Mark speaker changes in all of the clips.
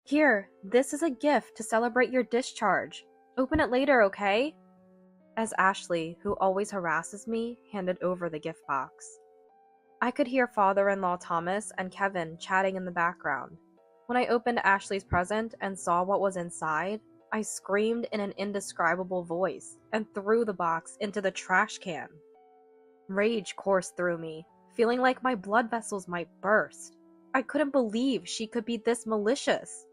Speaker 1: Here, this is a gift to celebrate your discharge. Open it later, okay? As Ashley, who always harasses me, handed over the gift box. I could hear father-in-law Thomas and Kevin chatting in the background. When I opened Ashley's present and saw what was inside, I screamed in an indescribable voice and threw the box into the trash can. Rage coursed through me, feeling like my blood vessels might burst. I couldn't believe she could be this malicious.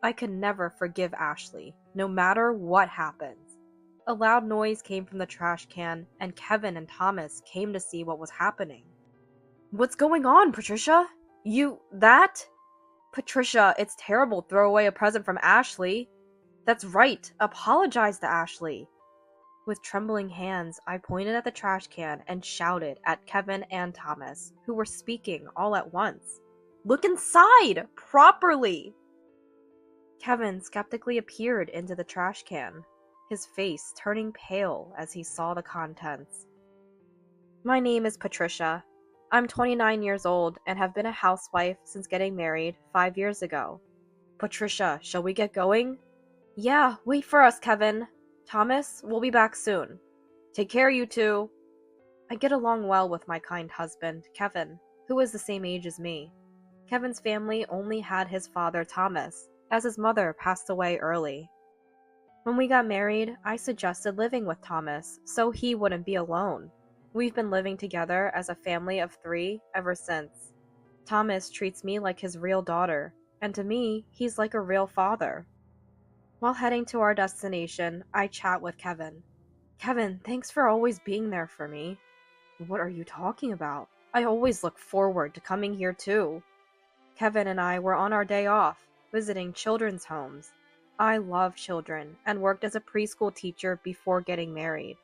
Speaker 1: I could never forgive Ashley, no matter what happens. A loud noise came from the trash can, and Kevin and Thomas came to see what was happening. What's going on, Patricia? That? Patricia, it's terrible to throw away a present from Ashley. That's right, apologize to Ashley. With trembling hands, I pointed at the trash can and shouted at Kevin and Thomas, who were speaking all at once. Look inside! Properly! Kevin skeptically appeared into the trash can, his face turning pale as he saw the contents. My name is Patricia. I'm 29 years old and have been a housewife since getting married 5 years ago. Patricia, shall we get going? Yeah, wait for us, Kevin. Thomas, we'll be back soon. Take care, you two. I get along well with my kind husband, Kevin, who is the same age as me. Kevin's family only had his father, Thomas, as his mother passed away early. When we got married, I suggested living with Thomas so he wouldn't be alone. We've been living together as a family of 3 ever since. Thomas treats me like his real daughter, and to me, he's like a real father. While heading to our destination, I chat with Kevin. Kevin, thanks for always being there for me. What are you talking about? I always look forward to coming here too. Kevin and I were on our day off, visiting children's homes. I love children and worked as a preschool teacher before getting married.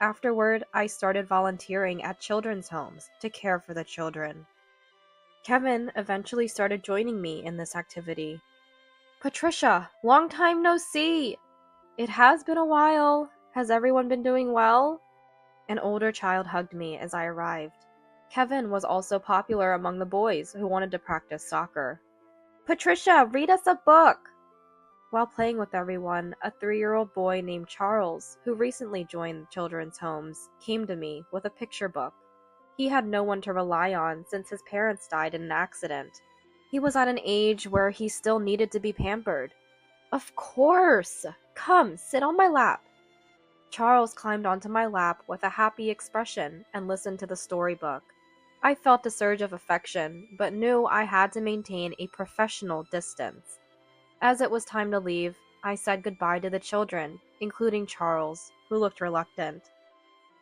Speaker 1: Afterward, I started volunteering at children's homes to care for the children. Kevin eventually started joining me in this activity. Patricia, long time no see! It has been a while. Has everyone been doing well? An older child hugged me as I arrived. Kevin was also popular among the boys who wanted to practice soccer. Patricia, read us a book! While playing with everyone, a 3-year-old boy named Charles, who recently joined children's homes, came to me with a picture book. He had no one to rely on since his parents died in an accident. He was at an age where he still needed to be pampered. Of course! Come, sit on my lap. Charles climbed onto my lap with a happy expression and listened to the storybook. I felt a surge of affection, but knew I had to maintain a professional distance. As it was time to leave, I said goodbye to the children, including Charles, who looked reluctant.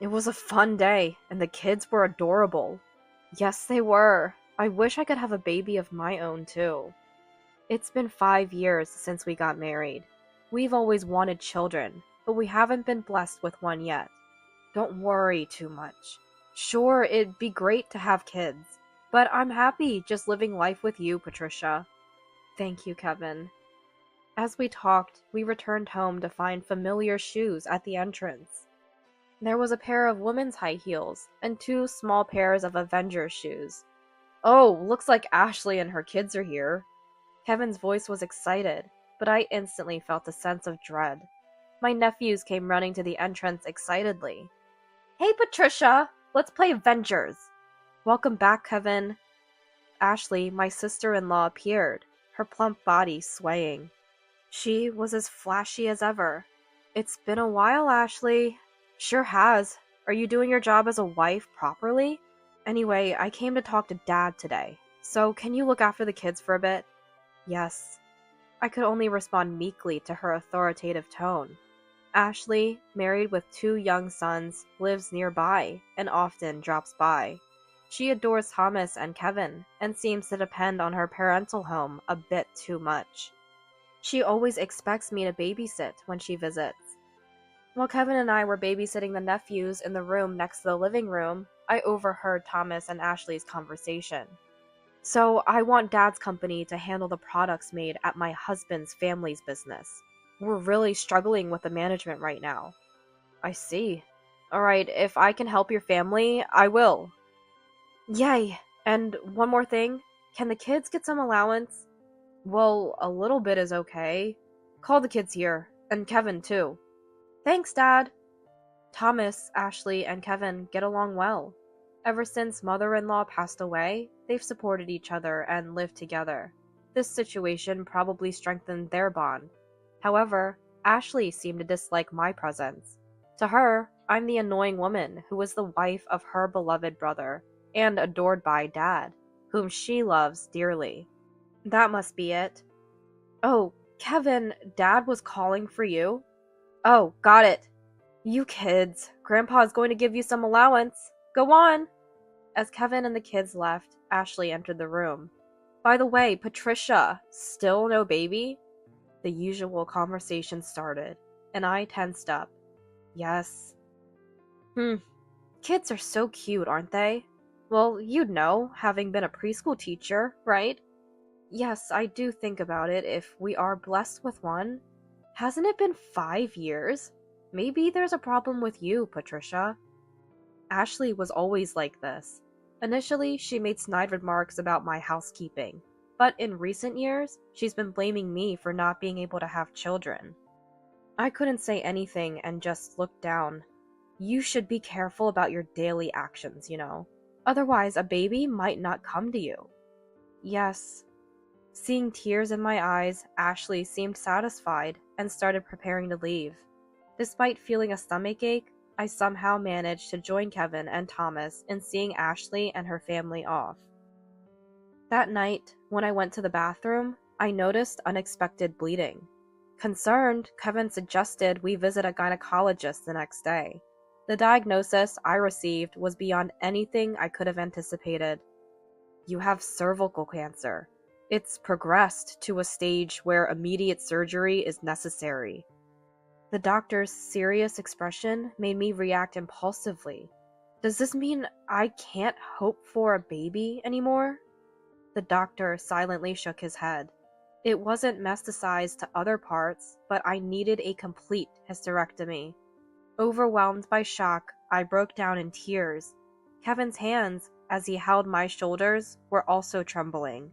Speaker 1: It was a fun day, and the kids were adorable. Yes, they were. I wish I could have a baby of my own, too. It's been 5 years since we got married. We've always wanted children, but we haven't been blessed with one yet. Don't worry too much. Sure, it'd be great to have kids, but I'm happy just living life with you, Patricia. Thank you, Kevin. As we talked, we returned home to find familiar shoes at the entrance. There was a pair of women's high heels and 2 small pairs of Avengers shoes. Oh, looks like Ashley and her kids are here. Kevin's voice was excited, but I instantly felt a sense of dread. My nephews came running to the entrance excitedly. Hey, Patricia! Let's play Avengers! Welcome back, Kevin. Ashley, my sister-in-law, appeared, her plump body swaying. She was as flashy as ever. It's been a while, Ashley. Sure has. Are you doing your job as a wife properly? Anyway, I came to talk to Dad today. So can you look after the kids for a bit? Yes. I could only respond meekly to her authoritative tone. Ashley, married with 2 young sons, lives nearby and often drops by. She adores Thomas and Kevin and seems to depend on her parental home a bit too much. She always expects me to babysit when she visits. While Kevin and I were babysitting the nephews in the room next to the living room, I overheard Thomas and Ashley's conversation. So I want Dad's company to handle the products made at my husband's family's business. We're really struggling with the management right now. I see. Alright, if I can help your family, I will. Yay! And one more thing, can the kids get some allowance? Well, a little bit is okay. Call the kids here, and Kevin too. Thanks, Dad. Thomas, Ashley, and Kevin get along well. Ever since mother-in-law passed away, they've supported each other and lived together. This situation probably strengthened their bond. However, Ashley seemed to dislike my presence. To her, I'm the annoying woman who is the wife of her beloved brother and adored by Dad, whom she loves dearly. That must be it. Oh, Kevin, Dad was calling for you? Oh, got it. You kids, Grandpa's going to give you some allowance. Go on. As Kevin and the kids left, Ashley entered the room. By the way, Patricia, still no baby? The usual conversation started, and I tensed up. Yes. Kids are so cute, aren't they? Well, you'd know, having been a preschool teacher, right? Yes, I do think about it if we are blessed with one. Hasn't it been 5 years? Maybe there's a problem with you, Patricia. Ashley was always like this. Initially, she made snide remarks about my housekeeping, but in recent years, she's been blaming me for not being able to have children. I couldn't say anything and just looked down. You should be careful about your daily actions, you know. Otherwise, a baby might not come to you. Yes. Seeing tears in my eyes, Ashley seemed satisfied and started preparing to leave. Despite feeling a stomachache, I somehow managed to join Kevin and Thomas in seeing Ashley and her family off. That night, when I went to the bathroom, I noticed unexpected bleeding. Concerned, Kevin suggested we visit a gynecologist the next day. The diagnosis I received was beyond anything I could have anticipated. You have cervical cancer. It's progressed to a stage where immediate surgery is necessary. The doctor's serious expression made me react impulsively. Does this mean I can't hope for a baby anymore? The doctor silently shook his head. It wasn't metastasized to other parts, but I needed a complete hysterectomy. Overwhelmed by shock, I broke down in tears. Kevin's hands, as he held my shoulders, were also trembling.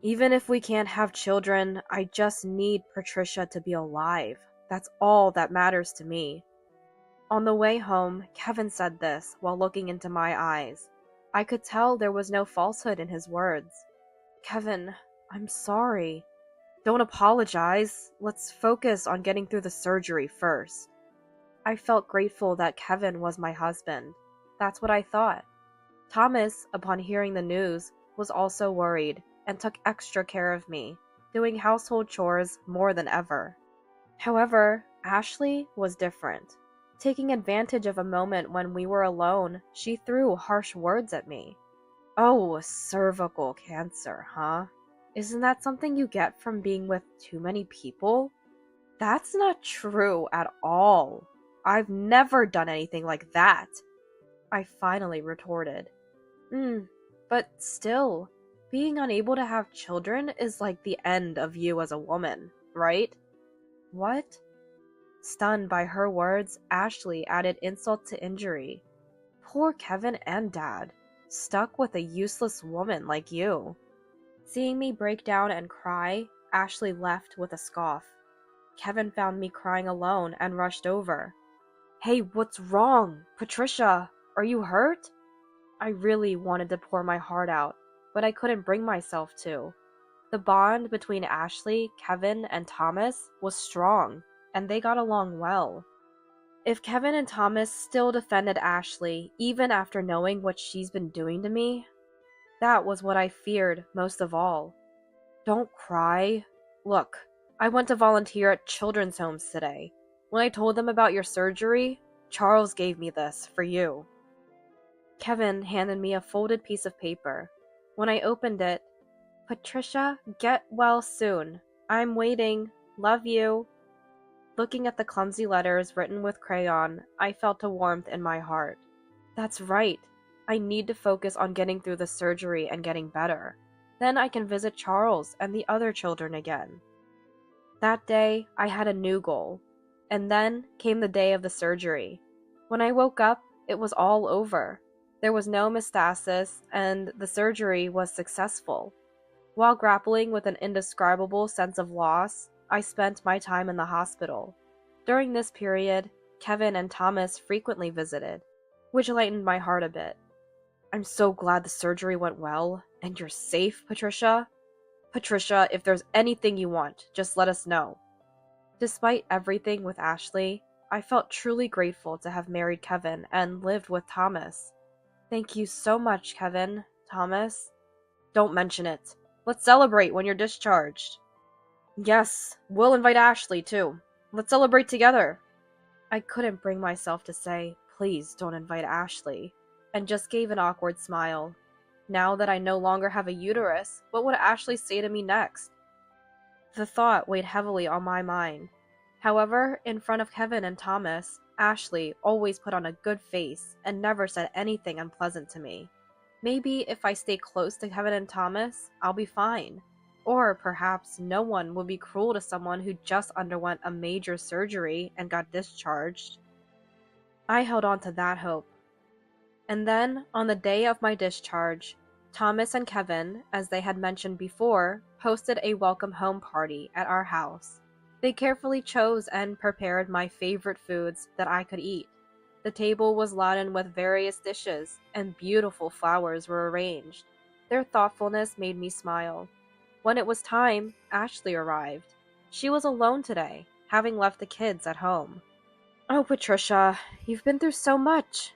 Speaker 1: Even if we can't have children, I just need Patricia to be alive. That's all that matters to me. On the way home, Kevin said this while looking into my eyes. I could tell there was no falsehood in his words. Kevin, I'm sorry. Don't apologize. Let's focus on getting through the surgery first. I felt grateful that Kevin was my husband. That's what I thought. Thomas, upon hearing the news, was also worried and took extra care of me, doing household chores more than ever. However, Ashley was different. Taking advantage of a moment when we were alone, she threw harsh words at me. Oh, cervical cancer, huh? Isn't that something you get from being with too many people? That's not true at all. I've never done anything like that, I finally retorted. But still, being unable to have children is like the end of you as a woman, right? What? Stunned by her words, Ashley added insult to injury. Poor Kevin and Dad, stuck with a useless woman like you. Seeing me break down and cry, Ashley left with a scoff. Kevin found me crying alone and rushed over. Hey, what's wrong? Patricia, are you hurt? I really wanted to pour my heart out, but I couldn't bring myself to. The bond between Ashley, Kevin, and Thomas was strong, and they got along well. If Kevin and Thomas still defended Ashley, even after knowing what she's been doing to me, that was what I feared most of all. Don't cry. Look, I went to volunteer at children's homes today. When I told them about your surgery, Charles gave me this for you. Kevin handed me a folded piece of paper. When I opened it, Patricia, get well soon. I'm waiting. Love you. Looking at the clumsy letters written with crayon, I felt a warmth in my heart. That's right. I need to focus on getting through the surgery and getting better. Then I can visit Charles and the other children again. That day, I had a new goal. And then came the day of the surgery. When I woke up, it was all over. There was no metastasis, and the surgery was successful. While grappling with an indescribable sense of loss, I spent my time in the hospital. During this period, Kevin and Thomas frequently visited, which lightened my heart a bit. I'm so glad the surgery went well, and you're safe, Patricia. Patricia, if there's anything you want, just let us know. Despite everything with Ashley, I felt truly grateful to have married Kevin and lived with Thomas. Thank you so much, Kevin, Thomas. Don't mention it. Let's celebrate when you're discharged. Yes, we'll invite Ashley too. Let's celebrate together. I couldn't bring myself to say, please don't invite Ashley, and just gave an awkward smile. Now that I no longer have a uterus, what would Ashley say to me next? The thought weighed heavily on my mind. However, in front of Kevin and Thomas, Ashley always put on a good face and never said anything unpleasant to me. Maybe if I stay close to Kevin and Thomas, I'll be fine. Or perhaps no one would be cruel to someone who just underwent a major surgery and got discharged. I held on to that hope. And then, on the day of my discharge, Thomas and Kevin, as they had mentioned before, hosted a welcome home party at our house. They carefully chose and prepared my favorite foods that I could eat. The table was laden with various dishes, and beautiful flowers were arranged. Their thoughtfulness made me smile. When it was time, Ashley arrived. She was alone today, having left the kids at home. Oh, Patricia, you've been through so much.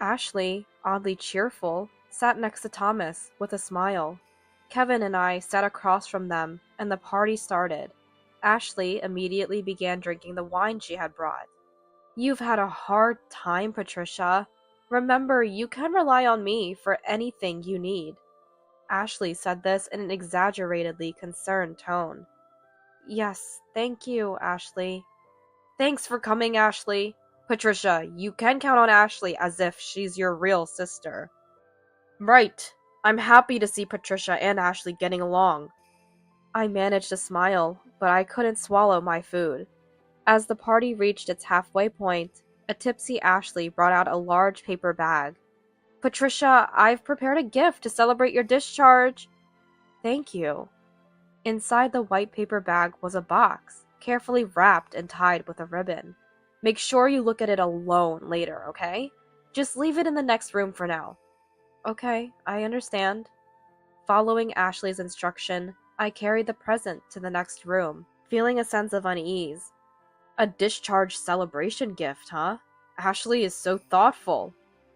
Speaker 1: Ashley, oddly cheerful, sat next to Thomas with a smile. Kevin and I sat across from them, and the party started. Ashley immediately began drinking the wine she had brought. You've had a hard time, Patricia. Remember, you can rely on me for anything you need. Ashley said this in an exaggeratedly concerned tone. Yes, thank you, Ashley. Thanks for coming, Ashley. Patricia, you can count on Ashley as if she's your real sister. Right. I'm happy to see Patricia and Ashley getting along. I managed to smile, but I couldn't swallow my food. As the party reached its halfway point, a tipsy Ashley brought out a large paper bag. Patricia, I've prepared a gift to celebrate your discharge. Thank you. Inside the white paper bag was a box, carefully wrapped and tied with a ribbon. Make sure you look at it alone later, okay? Just leave it in the next room for now. Okay, I understand. Following Ashley's instruction, I carried the present to the next room, feeling a sense of unease. A discharge celebration gift, huh? Ashley is so thoughtful.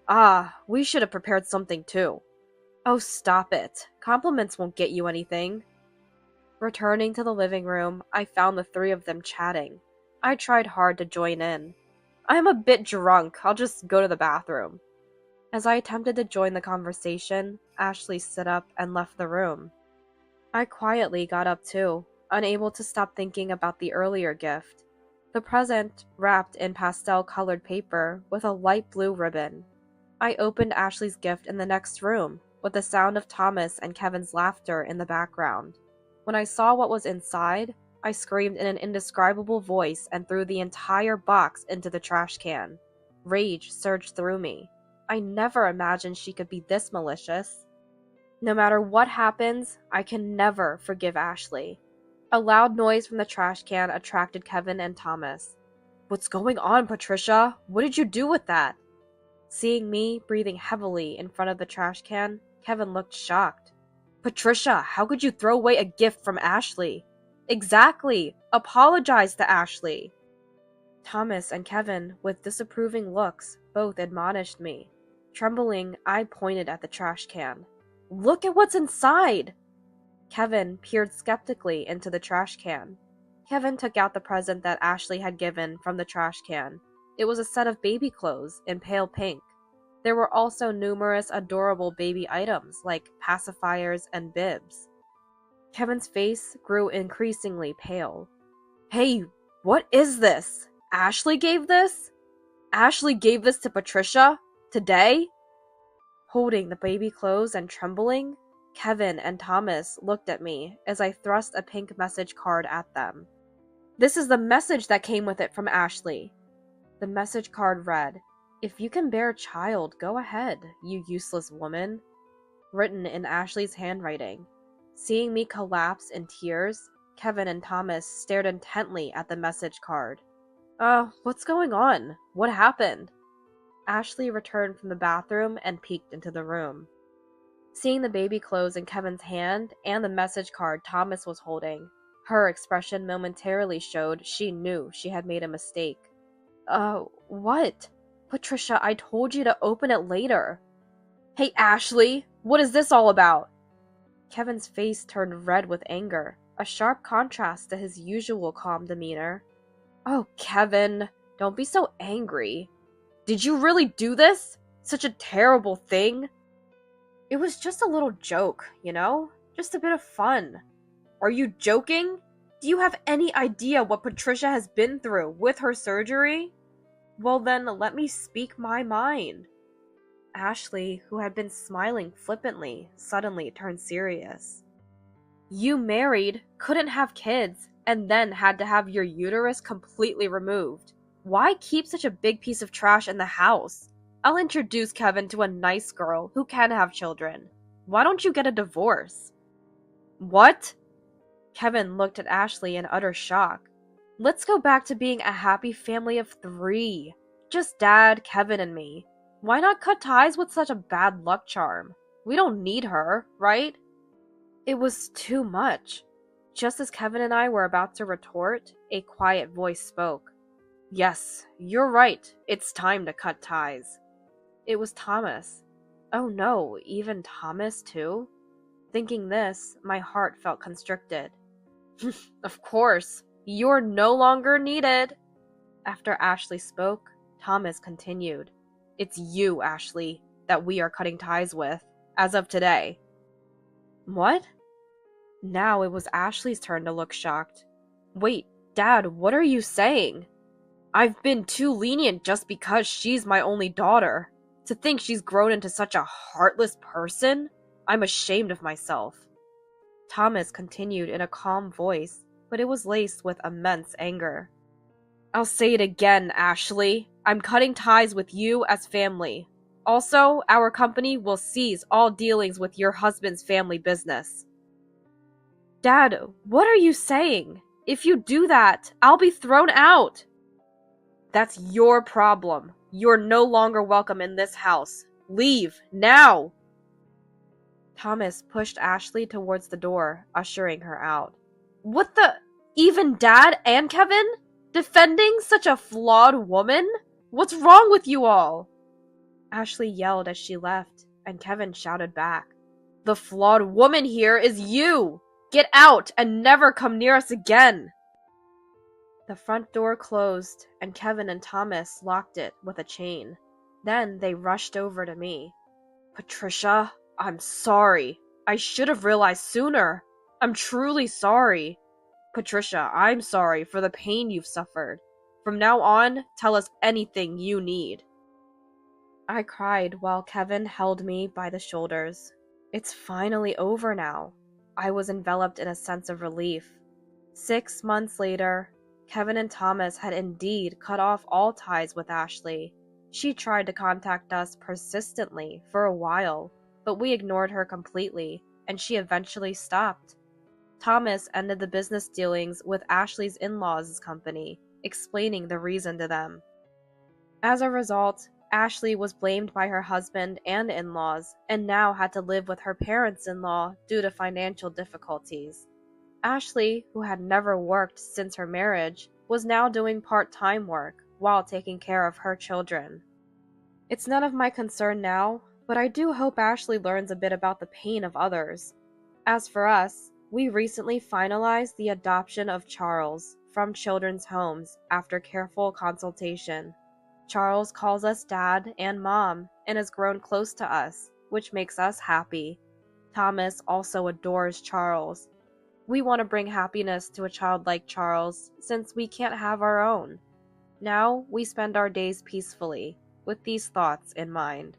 Speaker 1: Ah, we should have prepared something too. Oh, stop it. Compliments won't get you anything. Returning to the living room, I found the three of them chatting. I tried hard to join in. I'm a bit drunk. I'll just go to the bathroom. As I attempted to join the conversation, Ashley stood up and left the room. I quietly got up too, unable to stop thinking about the earlier gift. The present, wrapped in pastel-colored paper with a light blue ribbon. I opened Ashley's gift in the next room, with the sound of Thomas and Kevin's laughter in the background. When I saw what was inside, I screamed in an indescribable voice and threw the entire box into the trash can. Rage surged through me. I never imagined she could be this malicious. No matter what happens, I can never forgive Ashley. A loud noise from the trash can attracted Kevin and Thomas. What's going on, Patricia? What did you do with that? Seeing me breathing heavily in front of the trash can, Kevin looked shocked. Patricia, how could you throw away a gift from Ashley? Exactly! Apologize to Ashley! Thomas and Kevin, with disapproving looks, both admonished me. Trembling, I pointed at the trash can. Look at what's inside! Kevin peered skeptically into the trash can. Kevin took out the present that Ashley had given from the trash can. It was a set of baby clothes in pale pink. There were also numerous adorable baby items like pacifiers and bibs. Kevin's face grew increasingly pale. Hey, what is this? Ashley gave this? Ashley gave this to Patricia? Today? Holding the baby clothes and trembling, Kevin and Thomas looked at me as I thrust a pink message card at them. This is the message that came with it from Ashley. The message card read, If you can bear a child, go ahead, you useless woman. Written in Ashley's handwriting. Seeing me collapse in tears, Kevin and Thomas stared intently at the message card. What's going on? What happened? Ashley returned from the bathroom and peeked into the room. Seeing the baby clothes in Kevin's hand and the message card Thomas was holding, her expression momentarily showed she knew she had made a mistake. What? Patricia, I told you to open it later. Hey, Ashley, what is this all about? Kevin's face turned red with anger, a sharp contrast to his usual calm demeanor. Oh, Kevin, don't be so angry. Did you really do this? Such a terrible thing? It was just a little joke, you know? Just a bit of fun. Are you joking? Do you have any idea what Patricia has been through with her surgery? Well then, let me speak my mind. Ashley, who had been smiling flippantly, suddenly turned serious. You married, couldn't have kids, and then had to have your uterus completely removed. Why keep such a big piece of trash in the house? I'll introduce Kevin to a nice girl who can have children. Why don't you get a divorce? What? Kevin looked at Ashley in utter shock. Let's go back to being a happy family of 3. Just Dad, Kevin, and me. Why not cut ties with such a bad luck charm? We don't need her, right? It was too much. Just as Kevin and I were about to retort, a quiet voice spoke. Yes, you're right. It's time to cut ties. It was Thomas. Oh no, even Thomas too? Thinking this, my heart felt constricted. Of course, you're no longer needed. After Ashley spoke, Thomas continued. It's you, Ashley, that we are cutting ties with, as of today. What? Now it was Ashley's turn to look shocked. Wait, Dad, what are you saying? I've been too lenient just because she's my only daughter. To think she's grown into such a heartless person? I'm ashamed of myself. Thomas continued in a calm voice, but it was laced with immense anger. I'll say it again, Ashley. I'm cutting ties with you as family. Also, our company will cease all dealings with your husband's family business. Dad, what are you saying? If you do that, I'll be thrown out. That's your problem. You're no longer welcome in this house. Leave, now! Thomas pushed Ashley towards the door, ushering her out. What the? Even Dad and Kevin? Defending such a flawed woman? What's wrong with you all? Ashley yelled as she left, and Kevin shouted back. The flawed woman here is you! Get out and never come near us again! The front door closed, and Kevin and Thomas locked it with a chain. Then they rushed over to me. Patricia, I'm sorry. I should have realized sooner. I'm truly sorry. Patricia, I'm sorry for the pain you've suffered. From now on, tell us anything you need. I cried while Kevin held me by the shoulders. It's finally over now. I was enveloped in a sense of relief. 6 months later, Kevin and Thomas had indeed cut off all ties with Ashley. She tried to contact us persistently for a while, but we ignored her completely, and she eventually stopped. Thomas ended the business dealings with Ashley's in-laws' company, explaining the reason to them. As a result, Ashley was blamed by her husband and in-laws, and now had to live with her parents-in-law due to financial difficulties. Ashley, who had never worked since her marriage, was now doing part-time work while taking care of her children. It's none of my concern now, but I do hope Ashley learns a bit about the pain of others. As for us, we recently finalized the adoption of Charles from children's homes after careful consultation. Charles calls us Dad and Mom and has grown close to us, which makes us happy. Thomas also adores Charles. We want to bring happiness to a child like Charles, since we can't have our own. Now we spend our days peacefully, with these thoughts in mind.